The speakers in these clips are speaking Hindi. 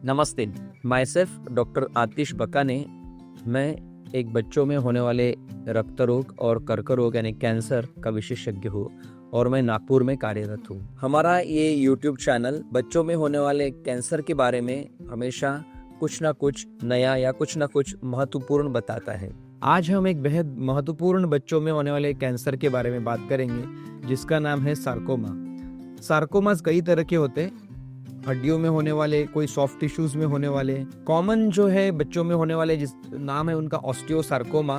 नमस्ते। माई सेल्फ डॉक्टर आतिश बकाने। मैं एक बच्चों में होने वाले रक्त रोग और कर्क रोग यानी कैंसर का विशेषज्ञ हूँ और मैं नागपुर में कार्यरत हूँ। हमारा ये यूट्यूब चैनल बच्चों में होने वाले कैंसर के बारे में हमेशा कुछ ना कुछ नया या कुछ ना कुछ महत्वपूर्ण बताता है। आज हम एक बेहद महत्वपूर्ण बच्चों में होने वाले कैंसर के बारे में बात करेंगे जिसका नाम है सार्कोमा। सार्कोमास कई तरह के होते हैं, हड्डियों में होने वाले, कोई सॉफ्ट टिश्यूज में होने वाले। कॉमन जो है बच्चों में होने वाले जिस नाम है उनका ऑस्टियोसार्कोमा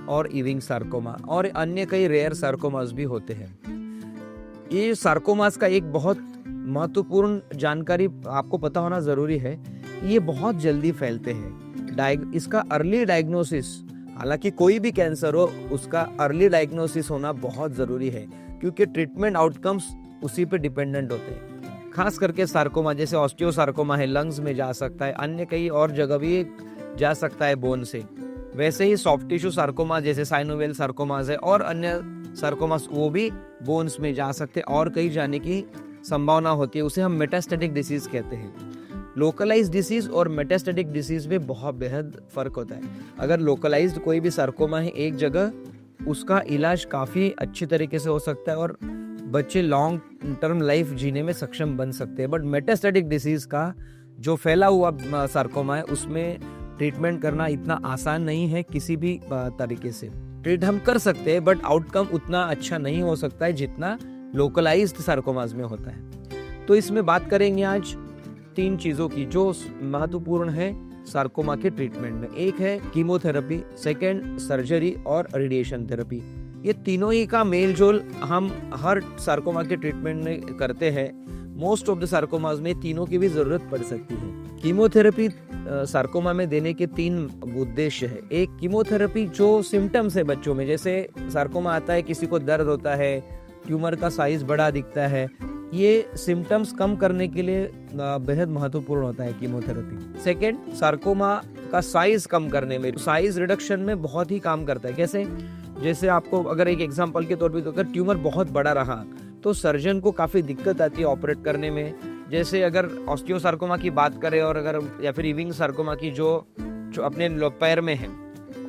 और इविंग सार्कोमा, और अन्य कई रेयर सार्कोमास भी होते हैं। ये सार्कोमास का एक बहुत महत्वपूर्ण जानकारी आपको पता होना जरूरी है, ये बहुत जल्दी फैलते हैं। इसका अर्ली डायग्नोसिस, हालांकि कोई भी कैंसर हो उसका अर्ली डायग्नोसिस होना बहुत जरूरी है क्योंकि ट्रीटमेंट आउटकम्स उसी पे डिपेंडेंट होते हैं। खास करके सार्कोमा, जैसे ऑस्टियोसार्कोमा है, लंग्स में जा सकता है, अन्य कई और जगह भी जा सकता है बोन से। वैसे ही सॉफ्ट टिश्यू सार्कोमा जैसे साइनोवेल सार्कोमास है और अन्य सार्कोमास वो भी बोन्स में जा सकते हैं और कहीं जाने की संभावना होती है। उसे हम मेटास्टेटिक डिसीज कहते हैं। लोकलाइज्ड डिसीज और मेटास्टेटिक डिसीज में बहुत बेहद फर्क होता है। अगर लोकलाइज्ड कोई भी सार्कोमा है एक जगह, उसका इलाज काफ़ी अच्छी तरीके से हो सकता है और बच्चे लॉन्ग टर्म लाइफ जीने में सक्षम बन सकते हैं। बट मेटास्टेटिक डिसीज का जो फैला हुआ सार्कोमा है उसमें ट्रीटमेंट करना इतना आसान नहीं है। किसी भी तरीके से ट्रीट हम कर सकते हैं बट आउटकम उतना अच्छा नहीं हो सकता है जितना लोकलाइज्ड सार्कोमास में होता है। तो इसमें बात करेंगे आज 3 चीज़ों की जो महत्वपूर्ण है सार्कोमा के ट्रीटमेंट में। एक है कीमोथेरेपी, सेकेंड सर्जरी और रेडिएशन थेरेपी। ये तीनों ही का मेल जोल हम हर सार्कोमा के ट्रीटमेंट में करते हैं। मोस्ट ऑफ द सार्कोमास में तीनों की भी जरूरत पड़ सकती है। कीमोथेरेपी सार्कोमा में देने के 3 उद्देश्य है। एक, कीमोथेरेपी जो सिम्टम्स है बच्चों में, जैसे सार्कोमा आता है, किसी को दर्द होता है, ट्यूमर का साइज बड़ा दिखता है, ये सिम्टम्स कम करने के लिए बेहद महत्वपूर्ण होता है कीमोथेरेपी। सेकेंड, सार्कोमा का साइज कम करने में, साइज रिडक्शन में बहुत ही काम करता है। कैसे? जैसे आपको अगर एक एग्जांपल के तौर पे तो अगर ट्यूमर बहुत बड़ा रहा तो सर्जन को काफ़ी दिक्कत आती है ऑपरेट करने में। जैसे अगर ऑस्टियोसार्कोमा की बात करें और अगर या फिर इविंग सार्कोमा की जो अपने पैर में है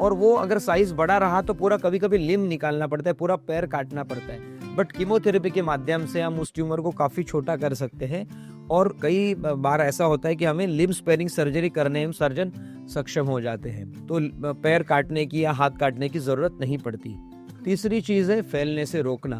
और वो अगर साइज बड़ा रहा तो पूरा कभी कभी लिम्ब निकालना पड़ता है, पूरा पैर काटना पड़ता है। बट कीमोथेरेपी के माध्यम से हम उस ट्यूमर को काफ़ी छोटा कर सकते हैं और कई बार ऐसा होता है कि हमें लिम्ब स्पेयरिंग सर्जरी करने में सर्जन सक्षम हो जाते हैं, तो पैर काटने की या हाथ काटने की ज़रूरत नहीं पड़ती। तीसरी चीज़ है फैलने से रोकना।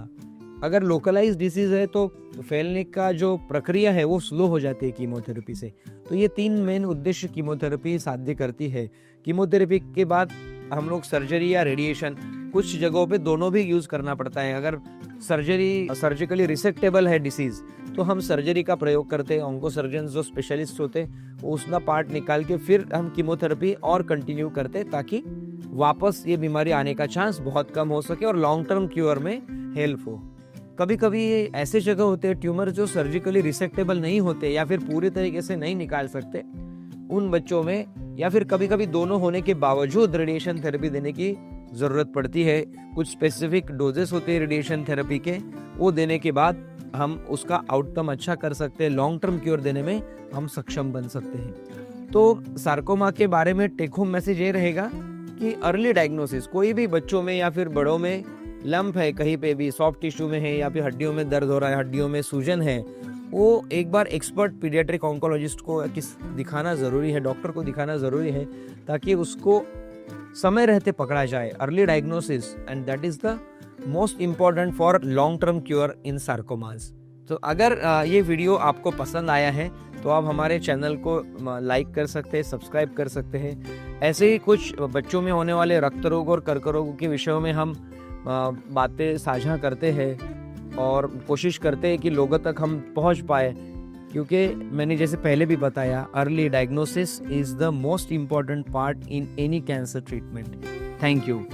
अगर लोकलाइज्ड डिसीज़ है तो फैलने का जो प्रक्रिया है वो स्लो हो जाती है कीमोथेरेपी से। तो ये 3 मेन उद्देश्य कीमोथेरेपी साध्य करती है। कीमोथेरेपी के बाद हम लोग सर्जरी या रेडिएशन, कुछ जगहों पे दोनों भी यूज़ करना पड़ता है। अगर सर्जिकली रिसेक्टेबल है डिसीज़ तो हम सर्जरी का प्रयोग करते हैं। ऑन्को सर्जन जो स्पेशलिस्ट होते हैं वो उसका पार्ट निकाल के फिर हम कीमोथेरेपी और कंटिन्यू करते हैं ताकि वापस ये बीमारी आने का चांस बहुत कम हो सके और लॉन्ग टर्म क्योर में हेल्प हो। कभी कभी ये ऐसे जगह होते हैं ट्यूमर जो सर्जिकली रिसेक्टेबल नहीं होते या फिर पूरी तरीके से नहीं निकाल सकते, उन बच्चों में या फिर कभी कभी दोनों होने के बावजूद रेडिएशन थेरेपी देने की ज़रूरत पड़ती है। कुछ स्पेसिफिक डोजेस होते हैं रेडिएशन थेरेपी के, वो देने के बाद हम उसका आउटकम अच्छा कर सकते हैं, लॉन्ग टर्म क्योर देने में हम सक्षम बन सकते हैं। तो सार्कोमा के बारे में टेक होम मैसेज ये रहेगा कि अर्ली डायग्नोसिस, कोई भी बच्चों में या फिर बड़ों में लंप है, कहीं पे भी सॉफ्ट टिश्यू में है या फिर हड्डियों में दर्द हो रहा है, हड्डियों में सूजन है, वो एक बार एक्सपर्ट पीडियाट्रिक ऑन्कोलॉजिस्ट को दिखाना ज़रूरी है, डॉक्टर को दिखाना ज़रूरी है ताकि उसको समय रहते पकड़ा जाए। Early diagnosis and that is the most important for long term cure in sarcomas. तो अगर ये वीडियो आपको पसंद आया है तो आप हमारे चैनल को लाइक कर सकते हैं, सब्सक्राइब कर सकते हैं। ऐसे ही कुछ बच्चों में होने वाले रक्त रोग और कर्क रोग के विषयों में हम बातें साझा करते हैं और कोशिश करते हैं कि लोगों तक हम पहुंच पाए, क्योंकि मैंने जैसे पहले भी बताया, early diagnosis is the most important part in any cancer treatment. Thank you.